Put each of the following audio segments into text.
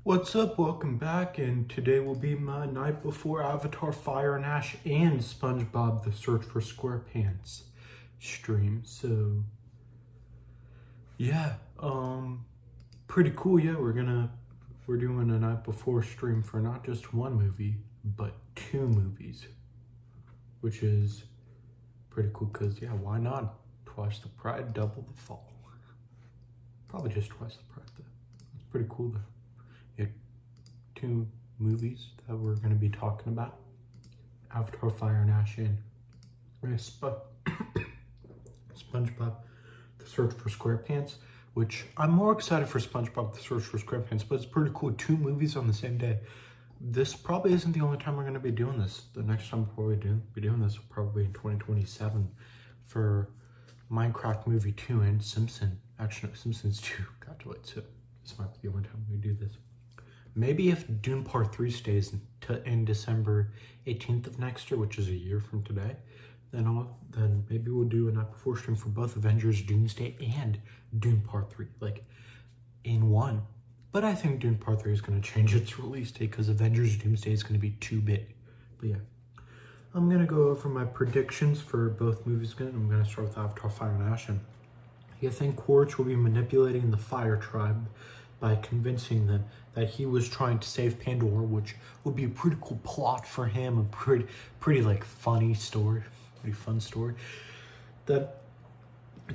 What's up? Welcome back, and today will be my night before Avatar Fire and Ash and Spongebob the Search for Squarepants stream. So yeah, pretty cool. Yeah, we're doing a night before stream for not just one movie, but two movies, which is pretty cool because yeah, why not? Twice the pride, double the fall. Probably just twice the pride though. It's pretty cool though. Yeah, two movies that we're going to be talking about: Avatar Fire and Ash and SpongeBob the Search for Squarepants, which I'm more excited for SpongeBob the Search for Squarepants, but it's pretty cool. Two movies on the same day. This probably isn't the only time we're going to be doing this. The next time we'll be doing this will probably in 2027 for Minecraft Movie 2 and Simpsons 2. Got to wait, so this might be the only time we do this. Maybe if Dune Part 3 stays in December 18th of next year, which is a year from today, then maybe we'll do a night before stream for both Avengers Doomsday and Dune Part 3, like in one. But I think Dune Part 3 is going to change its release date because Avengers Doomsday is going to be too big. But yeah, I'm going to go over my predictions for both movies again. I'm going to start with Avatar Fire and Ash. And I think Quaritch will be manipulating the Fire Tribe by convincing them that he was trying to save Pandora, which would be a pretty cool plot for him, a pretty like funny story, pretty fun story that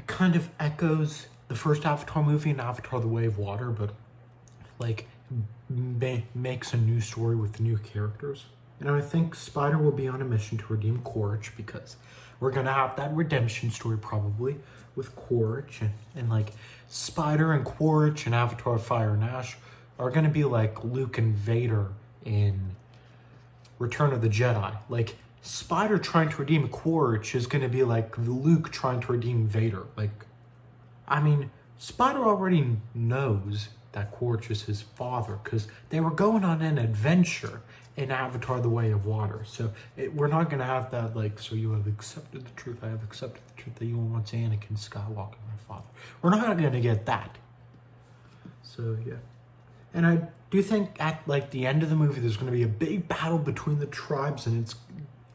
kind of echoes the first Avatar movie and Avatar: The Way of Water, but like makes a new story with new characters. And I think Spider will be on a mission to redeem Quaritch because we're gonna have that redemption story probably with Quaritch, and like Spider and Quaritch and Avatar Fire and Ash are gonna be like Luke and Vader in Return of the Jedi. Like Spider trying to redeem Quaritch is gonna be like Luke trying to redeem Vader. Like, I mean, Spider already knows that Quaritch is his father because they were going on an adventure in Avatar: The Way of Water. So we're not going to have that like, so you have accepted the truth, I have accepted the truth that you were once Anakin Skywalker, my father. We're not going to get that. So yeah. And I do think at like the end of the movie there's going to be a big battle between the tribes, and it's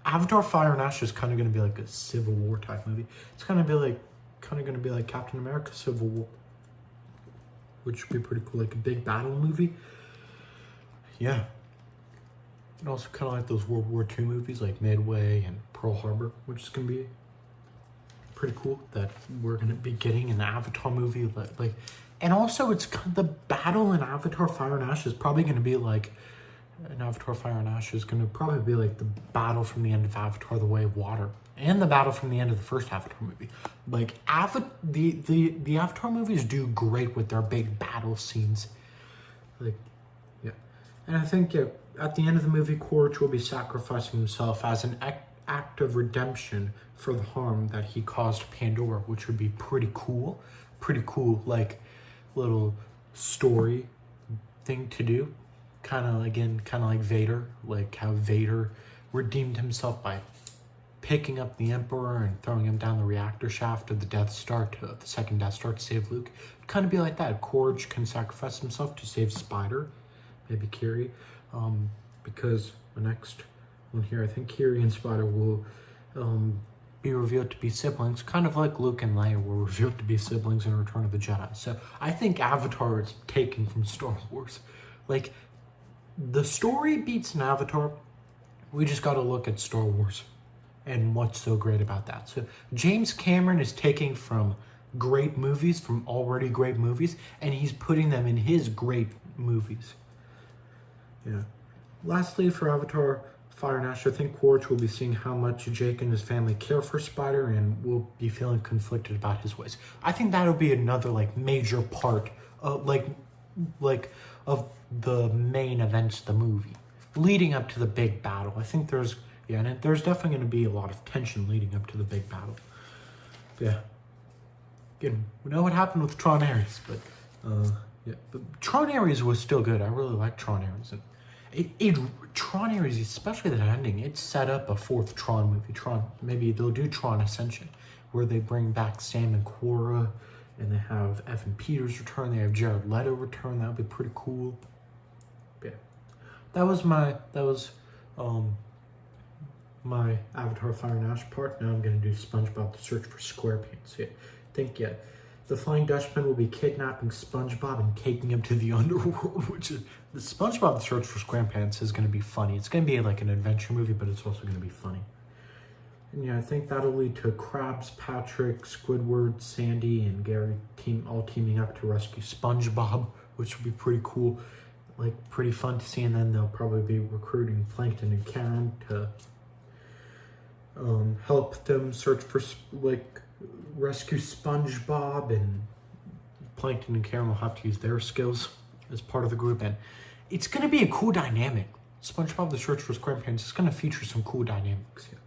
Avatar Fire and Ash is kind of going to be like a Civil War type movie. It's kind of going to be like Captain America Civil War, which would be pretty cool, like a big battle movie. Yeah. And also kind of like those World War II movies like Midway and Pearl Harbor, which is going to be pretty cool that we're going to be getting an Avatar movie. Like, and also it's the battle in Avatar Fire and Ash is probably going to be like, an Avatar Fire and Ash is going to probably be like the battle from the end of Avatar: The Way of Water and the battle from the end of the first Avatar movie. Like the Avatar movies do great with their big battle scenes. Like, yeah. And I think at the end of the movie, Quaritch will be sacrificing himself as an act of redemption for the harm that he caused Pandora, which would be pretty cool. Pretty cool, like, little story thing to do. Kind of like Vader, like how Vader redeemed himself by picking up the Emperor and throwing him down the reactor shaft of the Death Star, to the second Death Star, to save Luke. It'd kind of be like that. Quaritch can sacrifice himself to save Spider, maybe Kiri, because the next one here, I think Kiri and Spider will be revealed to be siblings, kind of like Luke and Leia were revealed to be siblings in Return of the Jedi. So I think Avatar is taken from Star Wars. Like, the story beats an Avatar. We just got to look at Star Wars and what's so great about that. So James Cameron is taking from great movies, from already great movies, and he's putting them in his great movies. Yeah. Lastly, for Avatar Fire and Ash, I think Quaritch will be seeing how much Jake and his family care for Spider and will be feeling conflicted about his ways. I think that'll be another like major part of like of the main events of the movie, leading up to the big battle. I think there's definitely going to be a lot of tension leading up to the big battle. Yeah. Again, we know what happened with Tron Ares, but but Tron Ares was still good. I really like Tron Ares. And Tron Ares, especially that ending, it set up a fourth Tron movie. Maybe they'll do Tron Ascension, where they bring back Sam and Korra, and they have Evan Peters return. They have Jared Leto return. That would be pretty cool. Yeah. That was my Avatar Fire and Ash part. Now I'm gonna do SpongeBob the Search for Squarepants. Yeah. The Flying Dutchman will be kidnapping SpongeBob and taking him to the underworld, which is the SpongeBob the Search for Squarepants is gonna be funny. It's gonna be like an adventure movie, but it's also gonna be funny. And yeah, I think that'll lead to Krabs, Patrick, Squidward, Sandy, and Gary all teaming up to rescue SpongeBob, which will be pretty cool, like pretty fun to see. And then they'll probably be recruiting Plankton and Karen to help them search for rescue SpongeBob, and Plankton and Karen will have to use their skills as part of the group. And it's going to be a cool dynamic. SpongeBob the Search for Squarepants is going to feature some cool dynamics here.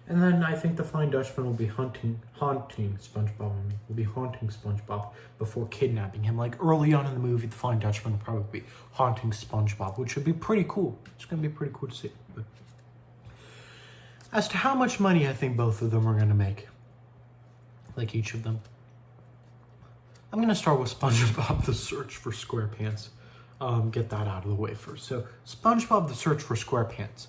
And then I think the Flying Dutchman will be haunting SpongeBob. Will be haunting SpongeBob before kidnapping him. Like early on in the movie, the Flying Dutchman will probably be haunting SpongeBob, which would be pretty cool. It's going to be pretty cool to see. But as to how much money I think both of them are going to make, like each of them, I'm going to start with SpongeBob the Search for Squarepants. Get that out of the way first. So SpongeBob the Search for Squarepants.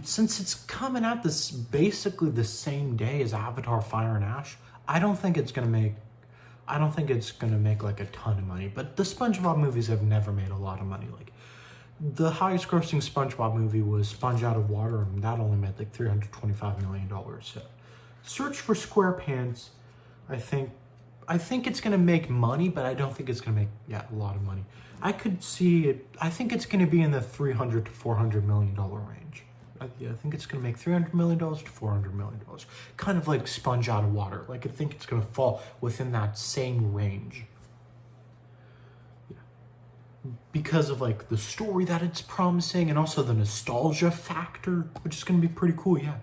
Since it's coming out basically the same day as Avatar Fire and Ash, I don't think it's gonna make like a ton of money. But the SpongeBob movies have never made a lot of money. Like the highest grossing SpongeBob movie was Sponge Out of Water, and that only made like $325 million. So Search for Squarepants, I think it's gonna make money, but I don't think it's gonna make a lot of money. I could see it. I think it's gonna be in the $300 to $400 million range. I think it's going to make $300 million to $400 million. Kind of like Sponge Out of Water. Like, I think it's going to fall within that same range. Yeah. Because of, like, the story that it's promising and also the nostalgia factor, which is going to be pretty cool, yeah.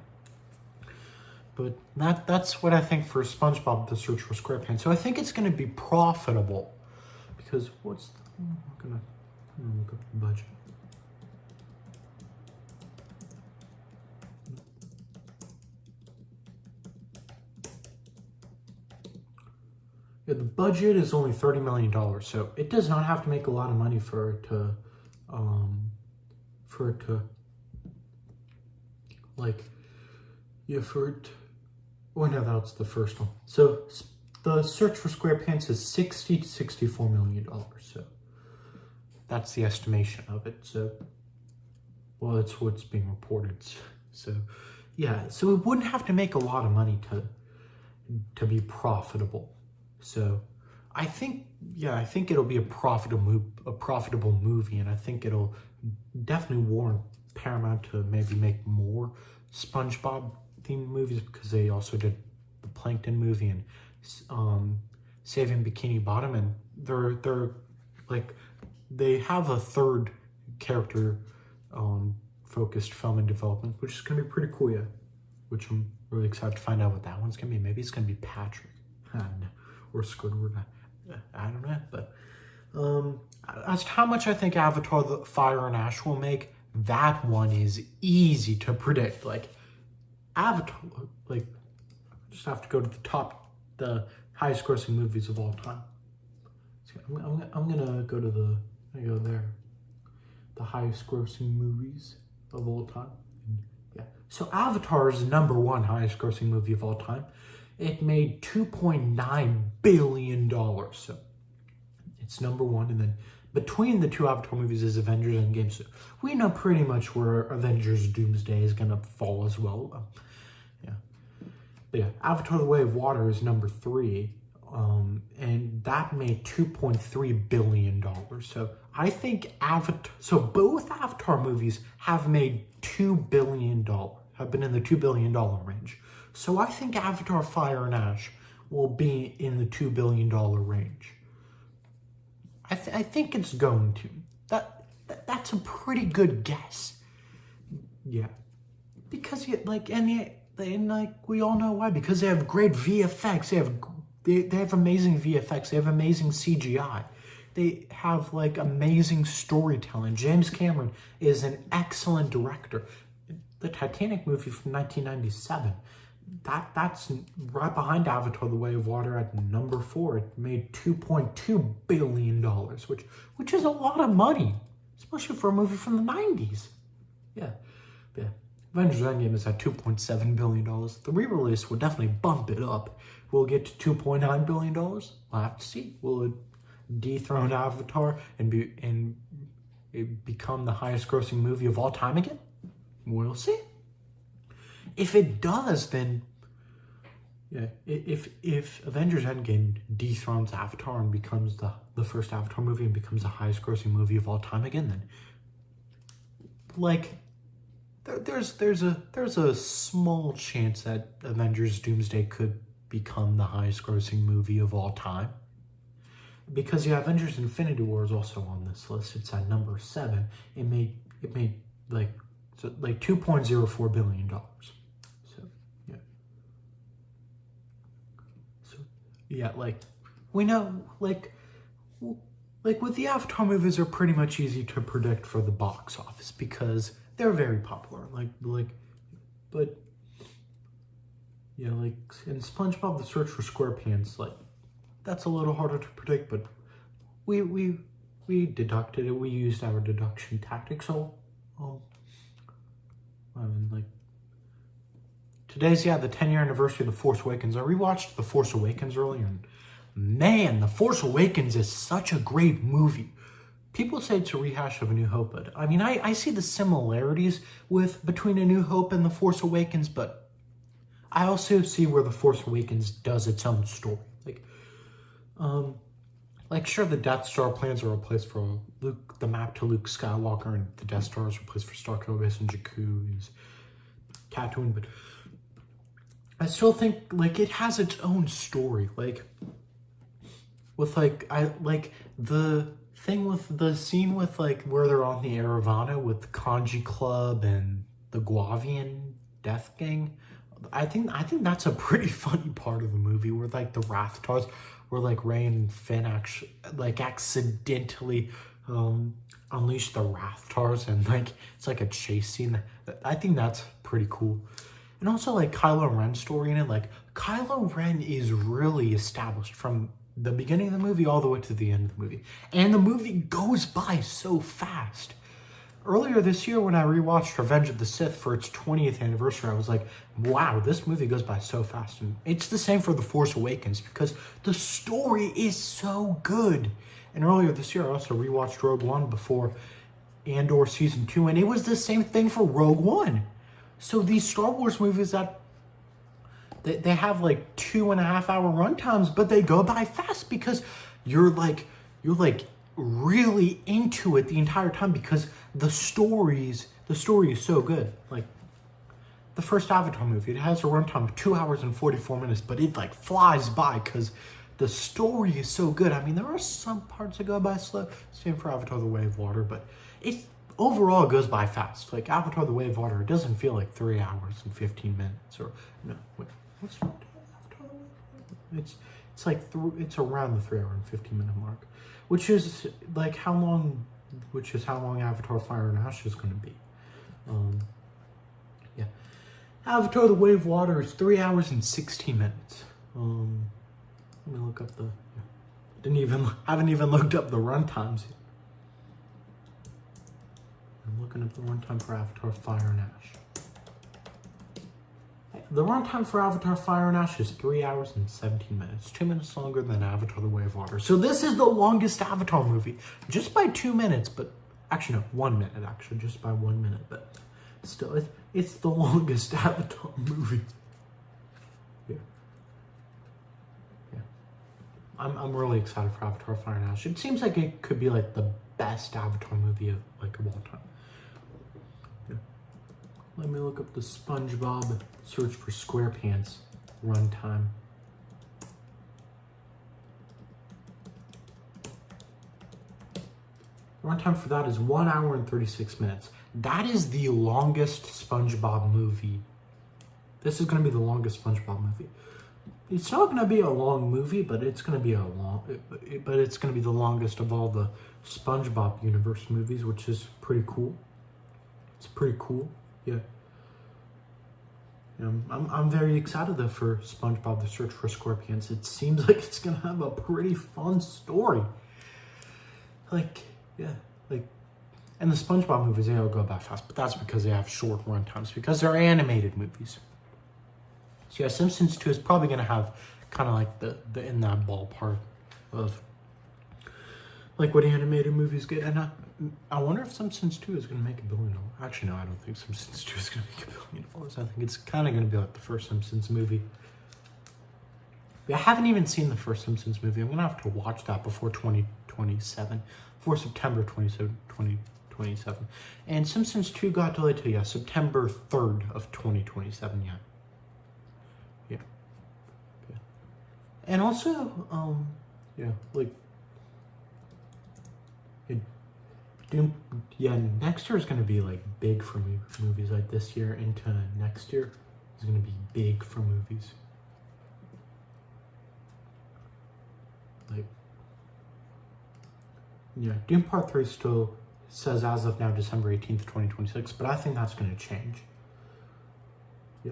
But that's what I think for SpongeBob the Search for Squarepants. So I think it's going to be profitable. Because I'm going to look up the budget. Yeah, the budget is only $30 million, so it does not have to make a lot of money for it to no, that's the first one. So the Search for Squarepants is $60 to $64 million, so that's the estimation of it. So, well, that's what's being reported. So, yeah, so it wouldn't have to make a lot of money to be profitable. So I think it'll be a profitable movie, and I think it'll definitely warrant Paramount to maybe make more SpongeBob themed movies, because they also did the Plankton movie and Saving Bikini Bottom, and they're like, they have a third character focused film in development, which is gonna be pretty cool, yeah. Which I'm really excited to find out what that one's gonna be. Maybe it's gonna be Patrick. Or Squidward, I don't know, but as to how much I think Avatar the Fire and Ash will make, that one is easy to predict. Like Avatar, like just have to go to the highest grossing movies of all time. So I'm gonna go to the highest grossing movies of all time. Yeah, so Avatar is the #1 highest grossing movie of all time. It made $2.9 billion, so it's #1. And then between the two Avatar movies is Avengers Endgame, so we know pretty much where Avengers Doomsday is going to fall as well. Yeah. But yeah, Avatar The Way of Water is #3, and that made $2.3 billion. So I think both Avatar movies have made $2 billion, have been in the $2 billion range. So I think Avatar Fire and Ash will be in the $2 billion range. I think it's going to. That's a pretty good guess. Yeah. Because we all know why. Because they have great VFX. They have amazing VFX. They have amazing CGI. They have like amazing storytelling. James Cameron is an excellent director. The Titanic movie from 1997. That's right behind Avatar: The Way of Water at #4. It made $2.2 billion, which is a lot of money. It's especially for a movie from the 90s. Yeah. Avengers Endgame is at $2.7 billion. The re-release will definitely bump it up. Will it get to $2.9 billion? We'll have to see. Will it dethrone Avatar and become the highest grossing movie of all time again? We'll see. If it does, then yeah, if Avengers Endgame dethrones Avatar and becomes the first Avatar movie and becomes the highest grossing movie of all time again, then like there's a small chance that Avengers Doomsday could become the highest grossing movie of all time. Because Avengers Infinity War is also on this list. It's at number 7. It made like $2.04 billion. So yeah, like we know like with the Avatar movies, they're pretty much easy to predict for the box office because they're very popular. But yeah, like in SpongeBob: The Search for Squarepants, like that's a little harder to predict, but we deducted it. We used our deduction tactic. So, I mean, like today's the 10-year anniversary of The Force Awakens. I rewatched The Force Awakens earlier, and man, The Force Awakens is such a great movie. People say it's a rehash of A New Hope, but I mean, I see the similarities between A New Hope and The Force Awakens, but I also see where The Force Awakens does its own story. Like sure, the Death Star plans are replaced for Luke, the map to Luke Skywalker, and the Death Star is replaced for Starkiller Base and Jakku's Tatooine, but I still think like it has its own story. Like with the thing with the scene with like where they're on the Eravana with the Kanji Club and the Guavian Death Gang. I think that's a pretty funny part of the movie where like the Rathtars, where like Rey and Finn actually like accidentally unleash the Rathtars and like it's like a chase scene. I think that's pretty cool. And also like Kylo Ren's story in it. Like Kylo Ren is really established from the beginning of the movie all the way to the end of the movie. And the movie goes by so fast. Earlier this year when I rewatched Revenge of the Sith for its 20th anniversary, I was like, wow, this movie goes by so fast. And it's the same for The Force Awakens because the story is so good. And earlier this year, I also rewatched Rogue One before Andor Season 2, and it was the same thing for Rogue One. So these Star Wars movies that they have like 2.5 hour runtimes, but they go by fast because you're like really into it the entire time because the story is so good. Like the first Avatar movie, it has a runtime of 2 hours and 44 minutes, but it like flies by because the story is so good. I mean, there are some parts that go by slow. Same for Avatar: The Way of Water, but overall it goes by fast. Like Avatar: The Way of Water, it doesn't feel like 3 hours and 15 minutes or no. Wait, what's Avatar: The Way of Water? It's around the 3 hour and 15 minute mark. Which is how long Avatar Fire and Ash is going to be. Yeah. Avatar The Way of Water is 3 hours and 16 minutes. Let me look up haven't even looked up the runtimes yet. I'm looking up the runtime for Avatar Fire and Ash. The runtime for Avatar Fire and Ash is 3 hours and 17 minutes. 2 minutes longer than Avatar The Way of Water. So this is the longest Avatar movie. Just by 2 minutes, but... Actually, no, 1 minute, actually. Just by 1 minute, but... Still, it's the longest Avatar movie. Yeah. I'm really excited for Avatar Fire and Ash. It seems like it could be like the best Avatar movie of all time. Let me look up the Spongebob Search for Squarepants runtime. Runtime for that is 1 hour and 36 minutes. That is the longest SpongeBob movie. This is going to be the longest SpongeBob movie. It's not going to be a long movie, but it's going to be it's going to be the longest of all the SpongeBob universe movies, which is pretty cool. It's pretty cool. Yeah. I'm very excited though for SpongeBob: The Search for Squarepants. It seems like it's gonna have a pretty fun story. And the Spongebob movies, they all go about fast, but that's because they have short run times, because they're animated movies. So yeah, Simpsons 2 is probably going to have kind of like the in that ballpark of like what animated movies get. And I wonder if Simpsons 2 is going to make $1 billion. Actually, no, I don't think Simpsons 2 is going to make $1 billion. I think it's kind of going to be like the first Simpsons movie. I haven't even seen the first Simpsons movie. I'm going to have to watch that before 2027, before September 2027. And Simpsons 2 got delayed to, September 3rd of 2027, yeah. And also, next year is going to be like big for movies. Like this year into next year is going to be big for movies. Doom Part 3 still says as of now December 18th, 2026, but I think that's going to change. Yeah.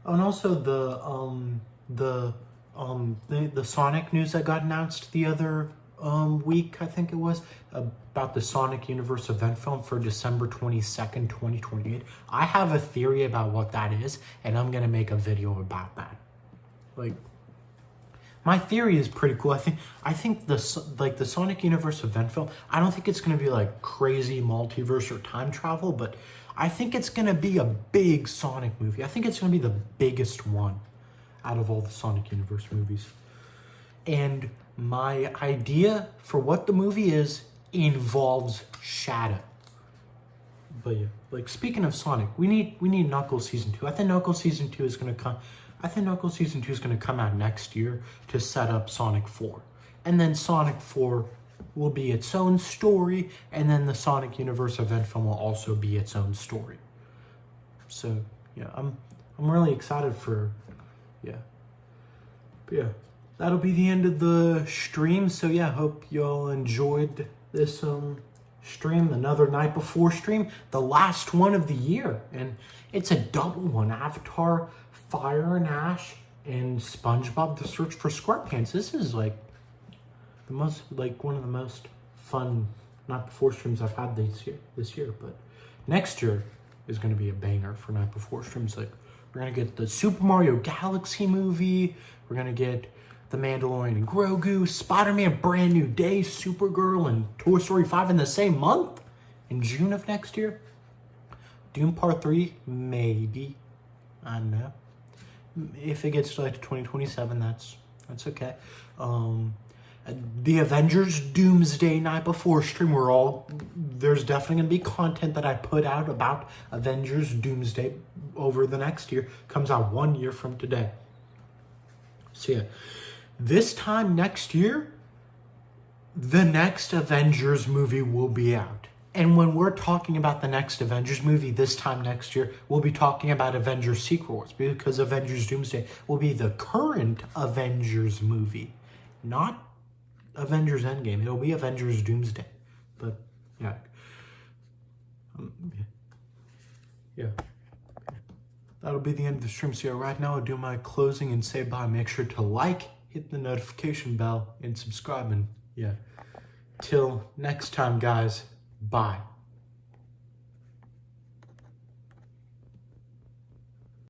Oh, and also the Sonic news that got announced the other week, I think it was, about the Sonic Universe event film for December 22nd, 2028. I have a theory about what that is, and I'm gonna make a video about that. Like, my theory is pretty cool. I think the Sonic Universe event film, I don't think it's gonna be like crazy multiverse or time travel, but I think it's gonna be a big Sonic movie. I think it's gonna be the biggest one out of all the Sonic Universe movies. And my idea for what the movie is involves Shadow. But yeah, like speaking of Sonic, we need Knuckles Season 2. I think Knuckles Season 2 is gonna come. I think Knuckles Season 2 is gonna come out next year to set up Sonic 4. And then Sonic 4 will be its own story, and then the Sonic Universe event film will also be its own story. So yeah, I'm really excited for that'll be the end of the stream. So yeah, hope y'all enjoyed this stream, another night before stream, the last one of the year, and it's a double one: Avatar, Fire and Ash, and SpongeBob: The Search for Squarepants. This is like one of the most fun night before streams I've had this year. But next year is going to be a banger for night before streams. Like, we're going to get the Super Mario Galaxy movie, we're going to get The Mandalorian and Grogu, Spider-Man Brand New Day, Supergirl, and Toy Story 5 in the same month, in June of next year. Doom Part 3, maybe, I don't know. If it gets delayed to 2027, that's okay. The Avengers Doomsday night before stream, there's definitely going to be content that I put out about Avengers Doomsday over the next year. Comes out 1 year from today. So yeah, this time next year, the next Avengers movie will be out. And when we're talking about the next Avengers movie this time next year, we'll be talking about Avengers Secret Wars, because Avengers Doomsday will be the current Avengers movie, not Avengers Endgame. It'll be Avengers Doomsday. But yeah. That'll be the end of the stream. So yeah, right now I'll do my closing and say bye. Make sure to like, hit the notification bell, and subscribe. And yeah, till next time, guys. Bye.